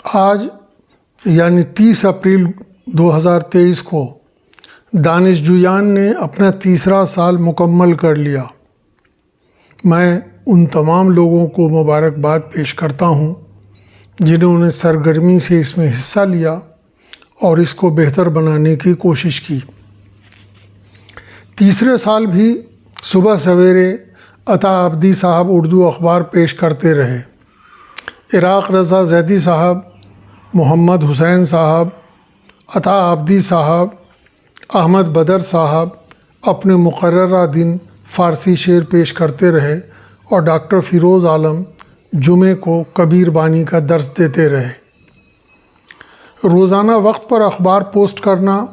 آج یعنی 30 اپریل 2023 کو دانشجویان نے اپنا تیسرا سال مکمل کر لیا۔ میں ان تمام لوگوں کو مبارکباد پیش کرتا ہوں جنہوں نے سرگرمی سے اس میں حصہ لیا اور اس کو بہتر بنانے کی کوشش کی۔ تیسرے سال بھی صبح سویرے عطا عابدی صاحب اردو اخبار پیش کرتے رہے۔ عراق رضا زیدی صاحب، محمد حسین صاحب، عطا عابدی صاحب، احمد بدر صاحب اپنے مقررہ دن فارسی شعر پیش کرتے رہے اور ڈاکٹر فیروز عالم جمعے کو کبیر بانی کا درس دیتے رہے۔ روزانہ وقت پر اخبار پوسٹ کرنا،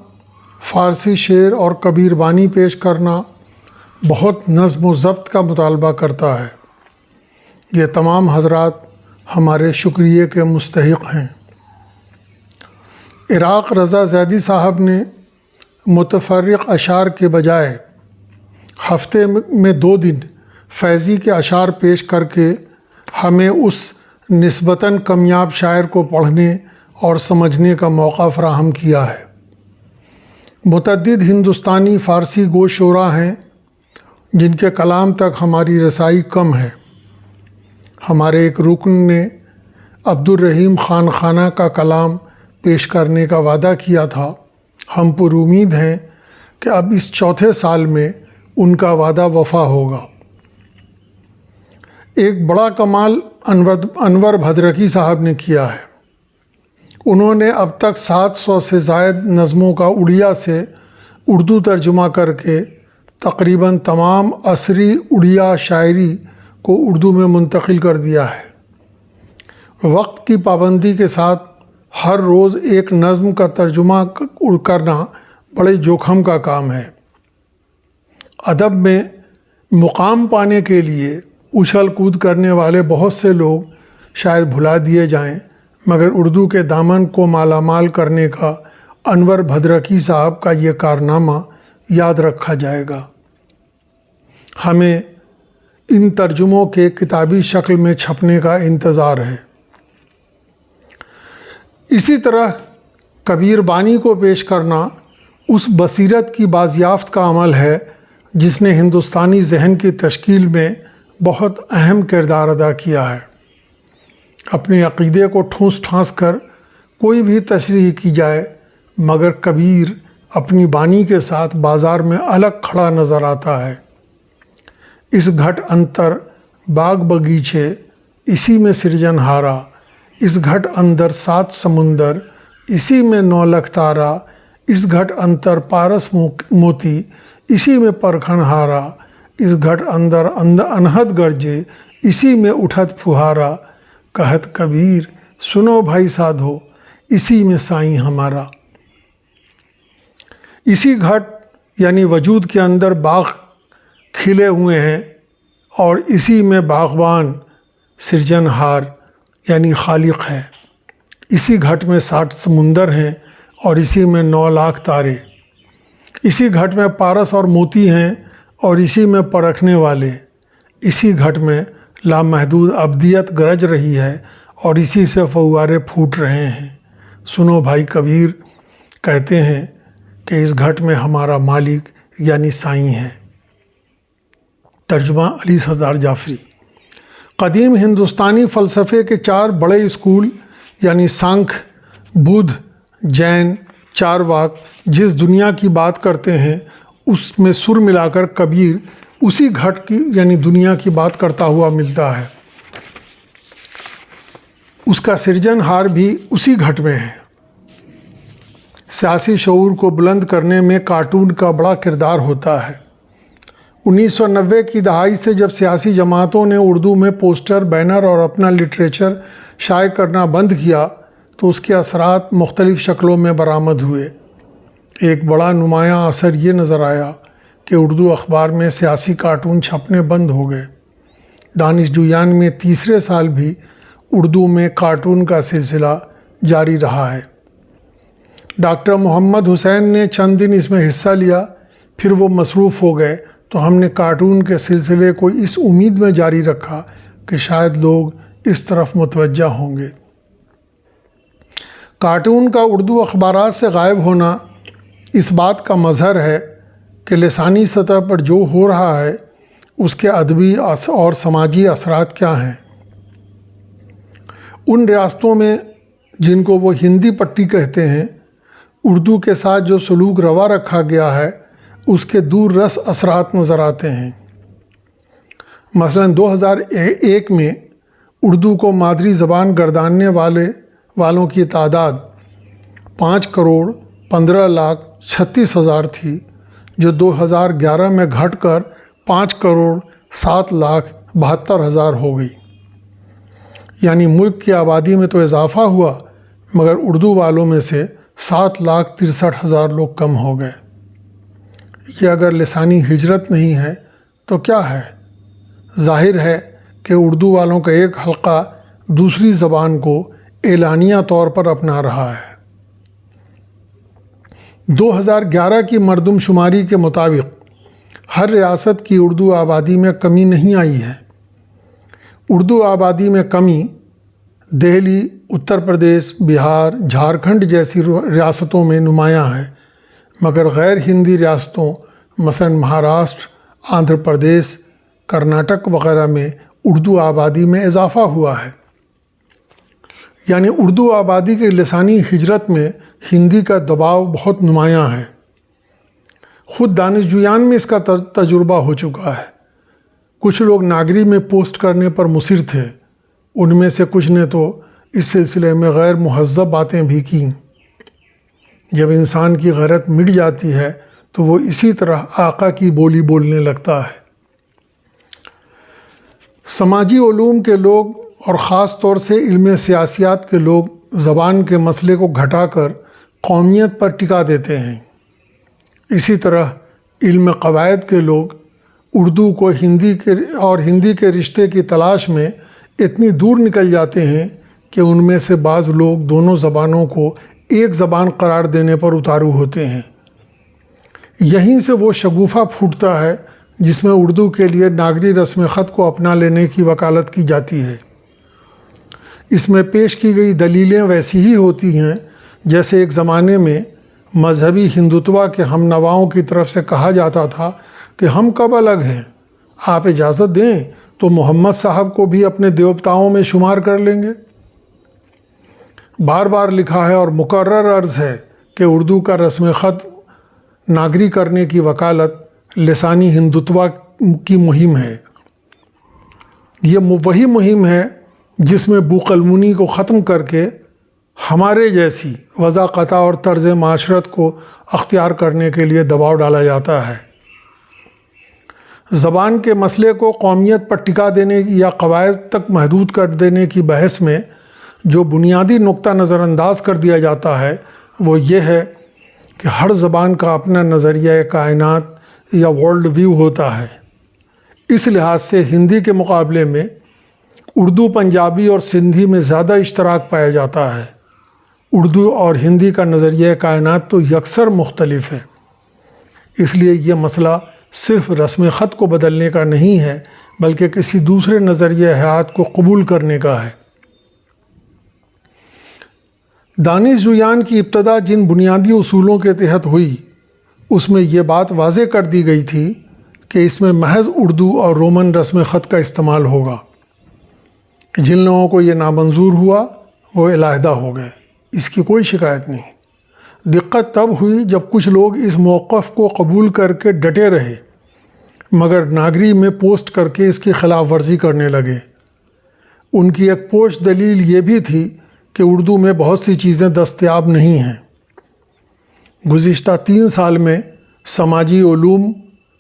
فارسی شعر اور کبیر بانی پیش کرنا بہت نظم و ضبط کا مطالبہ کرتا ہے۔ یہ تمام حضرات ہمارے شکریہ کے مستحق ہیں۔ عراق رضا زیدی صاحب نے متفرق اشعار کے بجائے ہفتے میں 2 دن فیضی کے اشعار پیش کر کے ہمیں اس نسبتاً کمیاب شاعر کو پڑھنے اور سمجھنے کا موقع فراہم کیا ہے۔ متعدد ہندوستانی فارسی گو شعراء ہیں جن کے کلام تک ہماری رسائی کم ہے۔ ہمارے ایک رکن نے عبدالرحیم خان خانہ کا کلام پیش کرنے کا وعدہ کیا تھا۔ ہم پر امید ہیں کہ اب اس چوتھے سال میں ان کا وعدہ وفا ہوگا۔ ایک بڑا کمال انور بھدرکی صاحب نے کیا ہے۔ انہوں نے اب تک 700 سے زائد نظموں کا اڑیا سے اردو ترجمہ کر کے تقریباً تمام عصری اڑیا شاعری کو اردو میں منتقل کر دیا ہے۔ وقت کی پابندی کے ساتھ ہر روز ایک نظم کا ترجمہ کرنا بڑے جوخم کا کام ہے۔ ادب میں مقام پانے کے لیے اچھل کود کرنے والے بہت سے لوگ شاید بھلا دیے جائیں، مگر اردو کے دامن کو مالا مال کرنے کا انور بھدرکی صاحب کا یہ کارنامہ یاد رکھا جائے گا۔ ہمیں ان ترجموں کے کتابی شکل میں چھپنے کا انتظار ہے۔ اسی طرح کبیر بانی کو پیش کرنا اس بصیرت کی بازیافت کا عمل ہے جس نے ہندوستانی ذہن کی تشکیل میں بہت اہم کردار ادا کیا ہے۔ اپنے عقیدے کو ٹھونس ٹھانس کر کوئی بھی تشریح کی جائے، مگر کبیر اپنی بانی کے ساتھ بازار میں الگ کھڑا نظر آتا ہے۔ اس گھٹ انتر باغ بگیچے اسی میں سرجن ہارا، اس گھٹ اندر 7 سمندر اسی میں 9 لکھ تارا، اس گھٹ انتر پارس موتی اسی میں پرکھن ہارا، اس گھٹ اندر انہد گرجے اسی میں اٹھت پھہارا، کہت کبیر سنو بھائی سادھو اسی میں سائیں ہمارا۔ اسی گھٹ یعنی وجود کے اندر باغ کھلے ہوئے ہیں اور اسی میں باغبان سرجن ہار یعنی خالق ہے۔ اسی گھٹ میں 60 سمندر ہیں اور اسی میں 9 لاکھ تارے۔ اسی گھٹ میں پارس اور موتی ہیں اور اسی میں پرکھنے والے۔ اسی گھٹ میں لامحدود ابدیت گرج رہی ہے اور اسی سے فوارے پھوٹ رہے ہیں۔ سنو بھائی کبیر کہتے ہیں کہ اس گھٹ میں ہمارا مالک یعنی سائیں ہے۔ ترجمہ علی سردار جعفری۔ قدیم ہندوستانی فلسفے کے 4 بڑے اسکول یعنی سانکھ، بدھ، جین، چارواک جس دنیا کی بات کرتے ہیں اس میں سر ملا کر کبیر اسی گھٹ کی یعنی دنیا کی بات کرتا ہوا ملتا ہے۔ اس کا سرجن ہار بھی اسی گھٹ میں ہے۔ سیاسی شعور کو بلند کرنے میں کارٹون کا بڑا کردار ہوتا ہے۔ 1990 کی دہائی سے جب سیاسی جماعتوں نے اردو میں پوسٹر، بینر اور اپنا لٹریچر شائع کرنا بند کیا تو اس کے اثرات مختلف شکلوں میں برآمد ہوئے۔ ایک بڑا نمایاں اثر یہ نظر آیا کہ اردو اخبار میں سیاسی کارٹون چھپنے بند ہو گئے۔ دانشجویان میں تیسرے سال بھی اردو میں کارٹون کا سلسلہ جاری رہا ہے۔ ڈاکٹر محمد حسین نے چند دن اس میں حصہ لیا، پھر وہ مصروف ہو گئے تو ہم نے کارٹون کے سلسلے کو اس امید میں جاری رکھا کہ شاید لوگ اس طرف متوجہ ہوں گے۔ کارٹون کا اردو اخبارات سے غائب ہونا اس بات کا مظہر ہے کہ لسانی سطح پر جو ہو رہا ہے اس کے ادبی اور سماجی اثرات کیا ہیں۔ ان ریاستوں میں جن کو وہ ہندی پٹی کہتے ہیں، اردو کے ساتھ جو سلوک روا رکھا گیا ہے اس کے دور رس اثرات نظر آتے ہیں۔ مثلاً 2001 میں اردو کو مادری زبان گرداننے والوں کی تعداد 5,15,36,000 تھی، جو 2011 میں گھٹ کر 5,07,72,000 ہو گئی۔ یعنی ملک کی آبادی میں تو اضافہ ہوا مگر اردو والوں میں سے 7,63,000 لوگ کم ہو گئے۔ یہ اگر لسانی ہجرت نہیں ہے تو کیا ہے؟ ظاہر ہے کہ اردو والوں کا ایک حلقہ دوسری زبان کو اعلانیہ طور پر اپنا رہا ہے۔ 2011 کی مردم شماری کے مطابق ہر ریاست کی اردو آبادی میں کمی نہیں آئی ہے۔ اردو آبادی میں کمی دہلی، اتر پردیش، بہار، جھارکھنڈ جیسی ریاستوں میں نمایاں ہے، مگر غیر ہندی ریاستوں مثلاً مہاراشٹر، آندھرا پردیش، کرناٹک وغیرہ میں اردو آبادی میں اضافہ ہوا ہے۔ یعنی اردو آبادی کی لسانی ہجرت میں ہندی کا دباؤ بہت نمایاں ہے۔ خود دانشجویان میں اس کا تجربہ ہو چکا ہے۔ کچھ لوگ ناگری میں پوسٹ کرنے پر مصر تھے، ان میں سے کچھ نے تو اس سلسلے میں غیر مہذب باتیں بھی کیں۔ جب انسان کی غیرت مٹ جاتی ہے تو وہ اسی طرح آقا کی بولی بولنے لگتا ہے۔ سماجی علوم کے لوگ اور خاص طور سے علم سیاسیات کے لوگ زبان کے مسئلے کو گھٹا کر قومیت پر ٹکا دیتے ہیں۔ اسی طرح علم قواعد کے لوگ اردو کو ہندی کے رشتے کی تلاش میں اتنی دور نکل جاتے ہیں کہ ان میں سے بعض لوگ دونوں زبانوں کو ایک زبان قرار دینے پر اتارو ہوتے ہیں۔ یہیں سے وہ شگوفہ پھوٹتا ہے جس میں اردو کے لیے ناگری رسم خط کو اپنا لینے کی وکالت کی جاتی ہے۔ اس میں پیش کی گئی دلیلیں ویسی ہی ہوتی ہیں جیسے ایک زمانے میں مذہبی ہندوتوا کے ہم نواؤں کی طرف سے کہا جاتا تھا کہ ہم کب الگ ہیں، آپ اجازت دیں تو محمد صاحب کو بھی اپنے دیوتاؤں میں شمار کر لیں گے۔ بار بار لکھا ہے اور مکرر عرض ہے کہ اردو کا رسم خط ناگری کرنے کی وکالت لسانی ہندوتوا کی مہم ہے۔ یہ وہی مہم ہے جس میں بوقلمونی کو ختم کر کے ہمارے جیسی وضاقتہ اور طرز معاشرت کو اختیار کرنے کے لیے دباؤ ڈالا جاتا ہے۔ زبان کے مسئلے کو قومیت پر ٹکا دینے یا قواعد تک محدود کر دینے کی بحث میں جو بنیادی نقطہ نظر انداز کر دیا جاتا ہے وہ یہ ہے کہ ہر زبان کا اپنا نظریہ کائنات یا ورلڈ ویو ہوتا ہے۔ اس لحاظ سے ہندی کے مقابلے میں اردو، پنجابی اور سندھی میں زیادہ اشتراک پایا جاتا ہے۔ اردو اور ہندی کا نظریہ کائنات تو یکسر مختلف ہے۔ اس لیے یہ مسئلہ صرف رسم خط کو بدلنے کا نہیں ہے بلکہ کسی دوسرے نظریہ حیات کو قبول کرنے کا ہے۔ دانشجویان کی ابتدا جن بنیادی اصولوں کے تحت ہوئی اس میں یہ بات واضح کر دی گئی تھی کہ اس میں محض اردو اور رومن رسم خط کا استعمال ہوگا۔ جن لوگوں کو یہ نامنظور ہوا وہ علیحدہ ہو گئے، اس کی کوئی شکایت نہیں۔ دقت تب ہوئی جب کچھ لوگ اس موقف کو قبول کر کے ڈٹے رہے مگر ناگری میں پوسٹ کر کے اس کی خلاف ورزی کرنے لگے۔ ان کی ایک پوش دلیل یہ بھی تھی کہ اردو میں بہت سی چیزیں دستیاب نہیں ہیں۔ گزشتہ 3 سال میں سماجی علوم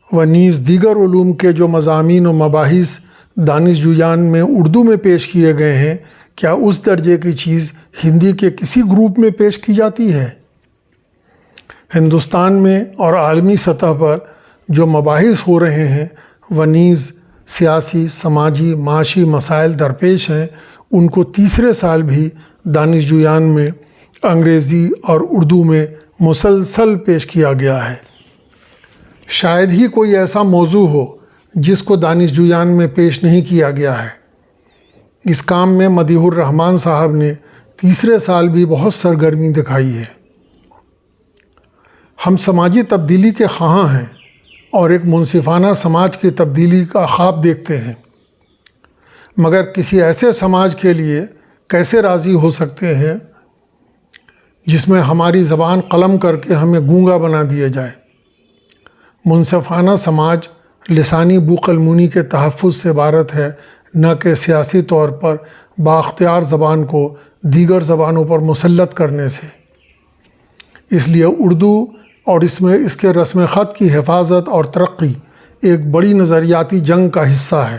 و نیز دیگر علوم کے جو مضامین و مباحث دانشجویان میں اردو میں پیش کیے گئے ہیں، کیا اس درجے کی چیز ہندی کے کسی گروپ میں پیش کی جاتی ہے؟ ہندوستان میں اور عالمی سطح پر جو مباحث ہو رہے ہیں وہ نیز سیاسی، سماجی، معاشی مسائل درپیش ہیں، ان کو تیسرے سال بھی دانشجویان میں انگریزی اور اردو میں مسلسل پیش کیا گیا ہے۔ شاید ہی کوئی ایسا موضوع ہو جس کو دانشجویان میں پیش نہیں کیا گیا ہے۔ اس کام میں مدیح الرحمن صاحب نے تیسرے سال بھی بہت سرگرمی دکھائی ہے۔ ہم سماجی تبدیلی کے خواہاں ہیں اور ایک منصفانہ سماج کی تبدیلی کا خواب دیکھتے ہیں، مگر کسی ایسے سماج کے لیے کیسے راضی ہو سکتے ہیں جس میں ہماری زبان قلم کر کے ہمیں گونگا بنا دیا جائے۔ منصفانہ سماج لسانی بوقلمونی کے تحفظ سے عبارت ہے، نہ کہ سیاسی طور پر بااختیار زبان کو دیگر زبانوں پر مسلط کرنے سے۔ اس لیے اردو اور اس کے رسم خط کی حفاظت اور ترقی ایک بڑی نظریاتی جنگ کا حصہ ہے۔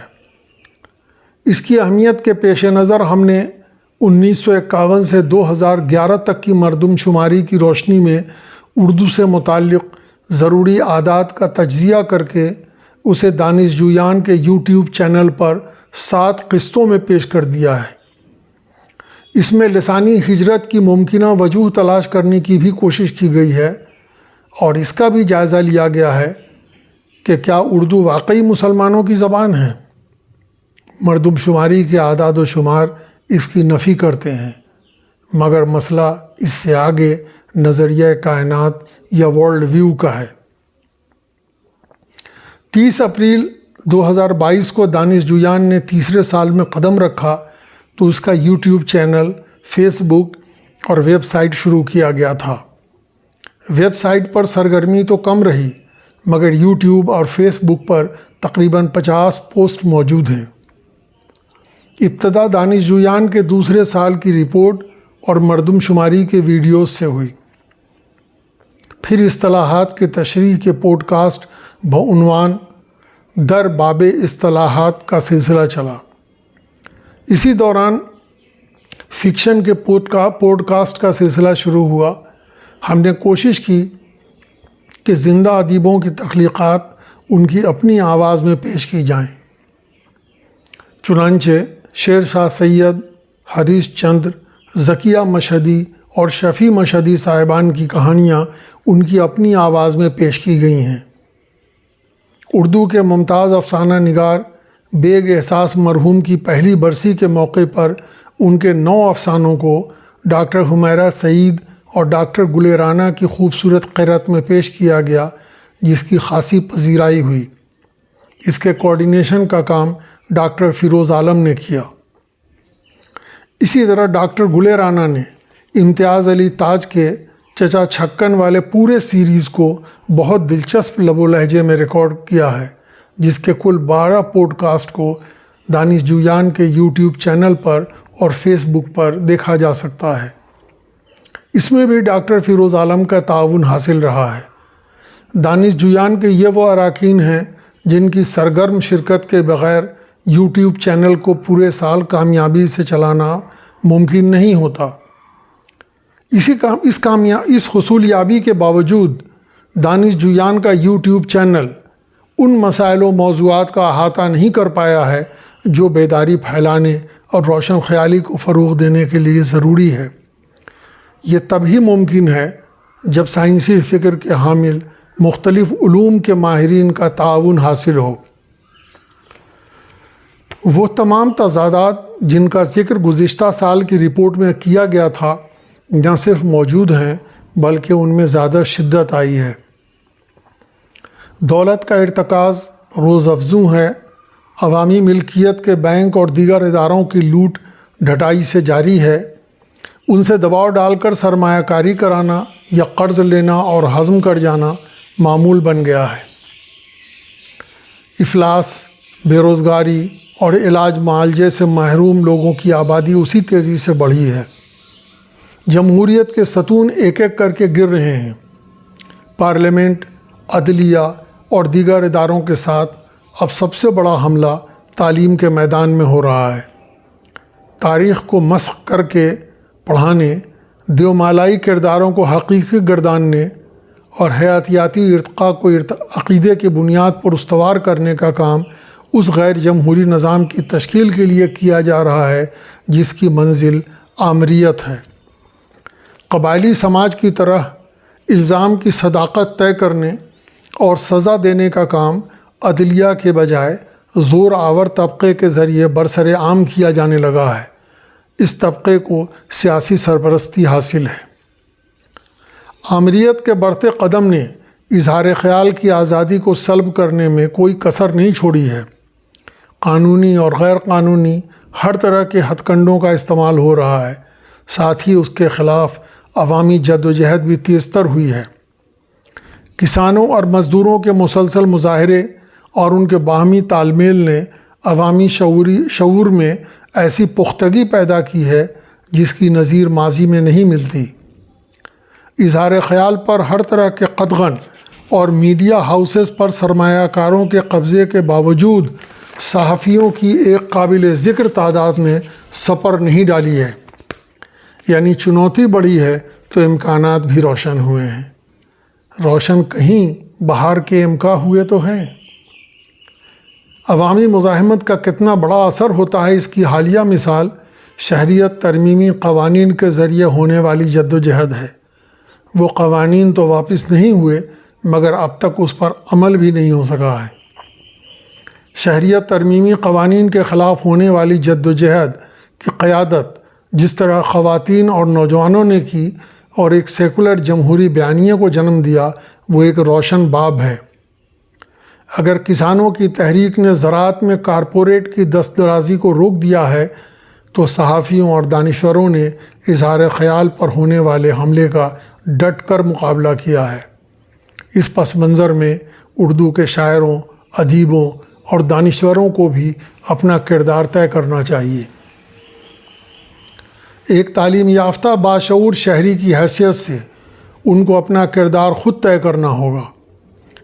اس کی اہمیت کے پیش نظر ہم نے 1951 سے 2011 تک کی مردم شماری کی روشنی میں اردو سے متعلق ضروری اعداد کا تجزیہ کر کے اسے دانش جویان کے یوٹیوب چینل پر 7 قسطوں میں پیش کر دیا ہے۔ اس میں لسانی ہجرت کی ممکنہ وجوہ تلاش کرنے کی بھی کوشش کی گئی ہے اور اس کا بھی جائزہ لیا گیا ہے کہ کیا اردو واقعی مسلمانوں کی زبان ہے۔ مردم شماری کے اعداد و شمار اس کی نفی کرتے ہیں، مگر مسئلہ اس سے آگے نظریہ کائنات یا ورلڈ ویو کا ہے۔ 30 اپریل 2022 کو دانش جویان نے تیسرے سال میں قدم رکھا تو اس کا یوٹیوب چینل، فیس بک اور ویب سائٹ شروع کیا گیا تھا۔ ویب سائٹ پر سرگرمی تو کم رہی، مگر یوٹیوب اور فیس بک پر تقریباً 50 پوسٹ موجود ہیں۔ ابتدا دانش جویان کے دوسرے سال کی رپورٹ اور مردم شماری کے ویڈیوز سے ہوئی، پھر اصطلاحات کے تشریح کے پوڈ کاسٹ بعنوان در باب اصطلاحات کا سلسلہ چلا۔ اسی دوران فکشن کے پوڈ کاسٹ کا سلسلہ شروع ہوا۔ ہم نے کوشش کی کہ زندہ ادیبوں کی تخلیقات ان کی اپنی آواز میں پیش کی جائیں۔ چنانچہ شیر شاہ سید، ہریش چندر، ذکیہ مشہدی اور شفیع مشہدی صاحبان کی کہانیاں ان کی اپنی آواز میں پیش کی گئی ہیں۔ اردو کے ممتاز افسانہ نگار بیگ احساس مرحوم کی پہلی برسی کے موقع پر ان کے 9 افسانوں کو ڈاکٹر حمیرہ سعید اور ڈاکٹر گل رانا کی خوبصورت قرأت میں پیش کیا گیا، جس کی خاصی پذیرائی ہوئی۔ اس کے کوارڈینیشن کا کام ڈاکٹر فیروز عالم نے کیا۔ اسی طرح ڈاکٹر گل رانا نے امتیاز علی تاج کے چچا چھکن والے پورے سیریز کو بہت دلچسپ لب و لہجے میں ریکارڈ کیا ہے، جس کے کل 12 پوڈ کاسٹ کو دانش جویان کے یوٹیوب چینل پر اور فیس بک پر دیکھا جا سکتا ہے۔ اس میں بھی ڈاکٹر فیروز عالم کا تعاون حاصل رہا ہے۔ دانش جویان کے یہ وہ اراکین ہیں جن کی سرگرم شرکت کے بغیر یوٹیوب چینل کو پورے سال کامیابی سے چلانا ممکن نہیں ہوتا۔ اس حصولیابی کے باوجود دانش جویان کا یوٹیوب چینل ان مسائل و موضوعات کا احاطہ نہیں کر پایا ہے جو بیداری پھیلانے اور روشن خیالی کو فروغ دینے کے لیے ضروری ہے۔ یہ تبھی ممکن ہے جب سائنسی فکر کے حامل مختلف علوم کے ماہرین کا تعاون حاصل ہو۔ وہ تمام تضادات جن کا ذکر گزشتہ سال کی رپورٹ میں کیا گیا تھا نہ صرف موجود ہیں بلکہ ان میں زیادہ شدت آئی ہے۔ دولت کا ارتکاز روز افزوں ہے، عوامی ملکیت کے بینک اور دیگر اداروں کی لوٹ ڈھٹائی سے جاری ہے، ان سے دباؤ ڈال کر سرمایہ کاری کرانا یا قرض لینا اور ہضم کر جانا معمول بن گیا ہے۔ افلاس، بے روزگاری اور علاج معالجے سے محروم لوگوں کی آبادی اسی تیزی سے بڑھی ہے۔ جمہوریت کے ستون ایک ایک کر کے گر رہے ہیں۔ پارلیمنٹ، عدلیہ اور دیگر اداروں کے ساتھ اب سب سے بڑا حملہ تعلیم کے میدان میں ہو رہا ہے۔ تاریخ کو مسخ کر کے پڑھانے، دیومالائی کرداروں کو حقیقی گرداننے اور حیاتیاتی ارتقاء کو عقیدے کی بنیاد پر استوار کرنے کا کام اس غیر جمہوری نظام کی تشکیل کے لیے کیا جا رہا ہے جس کی منزل آمریت ہے۔ قبائلی سماج کی طرح الزام کی صداقت طے کرنے اور سزا دینے کا کام عدلیہ کے بجائے زور آور طبقے کے ذریعے برسر عام کیا جانے لگا ہے۔ اس طبقے کو سیاسی سرپرستی حاصل ہے۔ آمریت کے بڑھتے قدم نے اظہار خیال کی آزادی کو سلب کرنے میں کوئی کسر نہیں چھوڑی ہے۔ قانونی اور غیر قانونی ہر طرح کے ہتھ کنڈوں کا استعمال ہو رہا ہے، ساتھ ہی اس کے خلاف عوامی جد و جہد بھی تیز تر ہوئی ہے۔ کسانوں اور مزدوروں کے مسلسل مظاہرے اور ان کے باہمی تال میل نے عوامی شعور میں ایسی پختگی پیدا کی ہے جس کی نظیر ماضی میں نہیں ملتی۔ اظہار خیال پر ہر طرح کے قدغن اور میڈیا ہاؤسز پر سرمایہ کاروں کے قبضے کے باوجود صحافیوں کی ایک قابل ذکر تعداد نے سپر نہیں ڈالی ہے، یعنی چنوتی بڑھی ہے تو امکانات بھی روشن ہوئے ہیں۔ روشن کہیں بہار کے امکا ہوئے تو ہیں۔ عوامی مزاحمت کا کتنا بڑا اثر ہوتا ہے، اس کی حالیہ مثال شہریت ترمیمی قوانین کے ذریعے ہونے والی جد و جہد ہے۔ وہ قوانین تو واپس نہیں ہوئے مگر اب تک اس پر عمل بھی نہیں ہو سکا ہے۔ شہریت ترمیمی قوانین کے خلاف ہونے والی جد و جہد کی قیادت جس طرح خواتین اور نوجوانوں نے کی اور ایک سیکولر جمہوری بیانیے کو جنم دیا، وہ ایک روشن باب ہے۔ اگر کسانوں کی تحریک نے زراعت میں کارپوریٹ کی دست درازی کو روک دیا ہے تو صحافیوں اور دانشوروں نے اظہار خیال پر ہونے والے حملے کا ڈٹ کر مقابلہ کیا ہے۔ اس پس منظر میں اردو کے شاعروں، ادیبوں اور دانشوروں کو بھی اپنا کردار طے کرنا چاہیے۔ ایک تعلیم یافتہ باشعور شہری کی حیثیت سے ان کو اپنا کردار خود طے کرنا ہوگا۔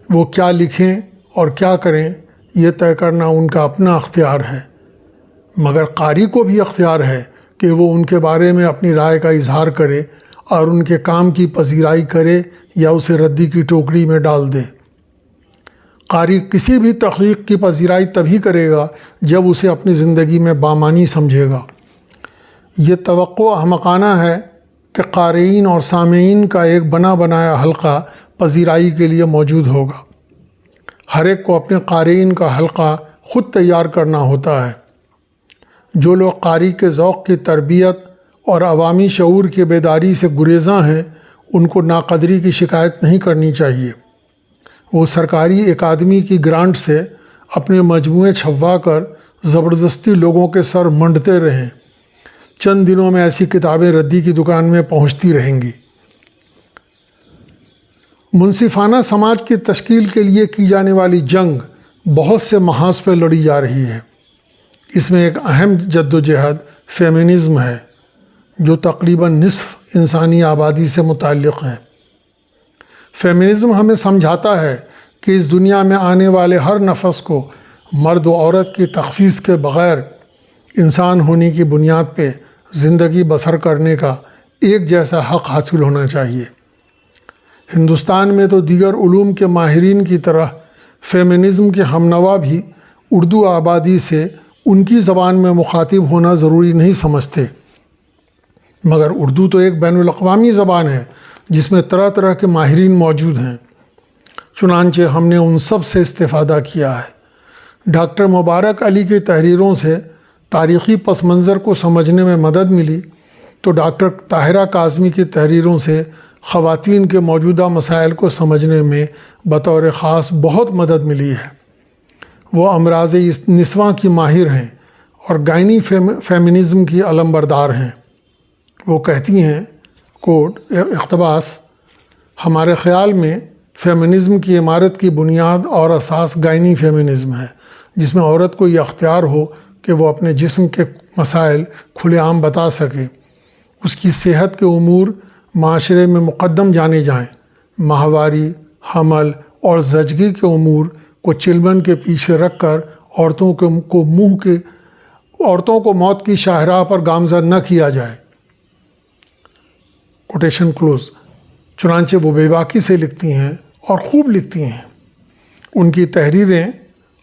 وہ کیا لکھیں اور کیا کریں یہ طے کرنا ان کا اپنا اختیار ہے، مگر قاری کو بھی اختیار ہے کہ وہ ان کے بارے میں اپنی رائے کا اظہار کرے اور ان کے کام کی پذیرائی کرے یا اسے ردی کی ٹوکری میں ڈال دے۔ قاری کسی بھی تخلیق کی پذیرائی تبھی کرے گا جب اسے اپنی زندگی میں بامانی سمجھے گا۔ یہ توقع احمقانہ ہے کہ قارئین اور سامعین کا ایک بنا بنایا حلقہ پذیرائی کے لیے موجود ہوگا۔ ہر ایک کو اپنے قارئین کا حلقہ خود تیار کرنا ہوتا ہے۔ جو لوگ قاری کے ذوق کی تربیت اور عوامی شعور کی بیداری سے گریزاں ہیں، ان کو ناقدری کی شکایت نہیں کرنی چاہیے۔ وہ سرکاری اکادمی کی گرانٹ سے اپنے مجموعے چھپوا کر زبردستی لوگوں کے سر منڈتے رہیں۔ چند دنوں میں ایسی کتابیں ردی کی دکان میں پہنچتی رہیں گی۔ منصفانہ سماج کی تشکیل کے لیے کی جانے والی جنگ بہت سے محاذ پہ لڑی جا رہی ہے۔ اس میں ایک اہم جد و جہد فیمنزم ہے، جو تقریباً نصف انسانی آبادی سے متعلق ہے۔ فیمنزم ہمیں سمجھاتا ہے کہ اس دنیا میں آنے والے ہر نفس کو مرد و عورت کی تخصیص کے بغیر انسان ہونے کی بنیاد پہ زندگی بسر کرنے کا ایک جیسا حق حاصل ہونا چاہیے۔ ہندوستان میں تو دیگر علوم کے ماہرین کی طرح فیمنزم کے ہمنوا بھی اردو آبادی سے ان کی زبان میں مخاطب ہونا ضروری نہیں سمجھتے، مگر اردو تو ایک بین الاقوامی زبان ہے جس میں طرح طرح کے ماہرین موجود ہیں۔ چنانچہ ہم نے ان سب سے استفادہ کیا ہے۔ ڈاکٹر مبارک علی کی تحریروں سے تاریخی پس منظر کو سمجھنے میں مدد ملی تو ڈاکٹر طاہرہ کاظمی کی تحریروں سے خواتین کے موجودہ مسائل کو سمجھنے میں بطور خاص بہت مدد ملی ہے۔ وہ امراض نسواں کی ماہر ہیں اور گائنی فیمنزم کی علمبردار ہیں۔ وہ کہتی ہیں کوٹ اقتباس، ہمارے خیال میں فیمنزم کی عمارت کی بنیاد اور اساس گائنی فیمنزم ہے، جس میں عورت کو یہ اختیار ہو کہ وہ اپنے جسم کے مسائل کھلے عام بتا سکے، اس کی صحت کے امور معاشرے میں مقدم جانے جائیں، ماہواری، حمل اور زچگی کے امور کو چلمن کے پیچھے رکھ کر عورتوں کو موت کی شاہراہ پر گامزن نہ کیا جائے۔ Quotation close. چنانچہ وہ بے باکی سے لکھتی ہیں اور خوب لکھتی ہیں۔ ان کی تحریریں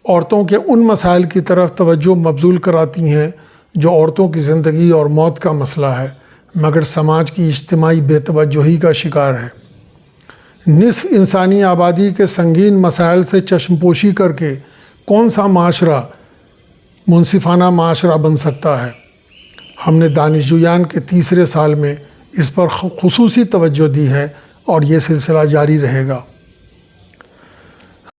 عورتوں کے ان مسائل کی طرف توجہ مبذول کراتی ہیں جو عورتوں کی زندگی اور موت کا مسئلہ ہے، مگر سماج کی اجتماعی بے توجہی کا شکار ہے۔ نصف انسانی آبادی کے سنگین مسائل سے چشم پوشی کر کے کون سا معاشرہ منصفانہ معاشرہ بن سکتا ہے؟ ہم نے دانش جویان کے تیسرے سال میں اس پر خصوصی توجہ دی ہے اور یہ سلسلہ جاری رہے گا۔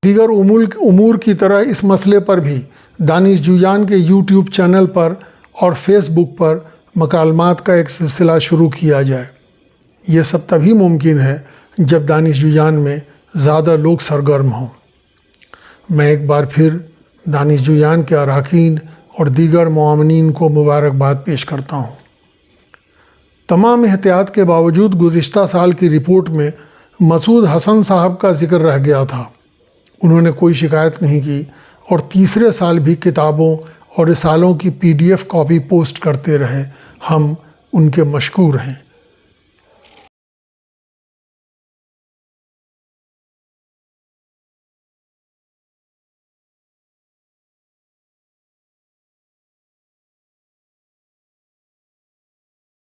دیگر امور کی طرح اس مسئلے پر بھی دانش جویان کے یوٹیوب چینل پر اور فیس بک پر مکالمات کا ایک سلسلہ شروع کیا جائے۔ یہ سب تبھی ممکن ہے جب دانش جویان میں زیادہ لوگ سرگرم ہوں۔ میں ایک بار پھر دانش جویان کے اراکین اور دیگر معاونین کو مبارکباد پیش کرتا ہوں۔ تمام احتیاط کے باوجود گزشتہ سال کی رپورٹ میں مسعود حسن صاحب کا ذکر رہ گیا تھا۔ انہوں نے کوئی شکایت نہیں کی اور تیسرے سال بھی کتابوں اور رسالوں کی PDF کاپی پوسٹ کرتے رہے۔ ہم ان کے مشکور ہیں۔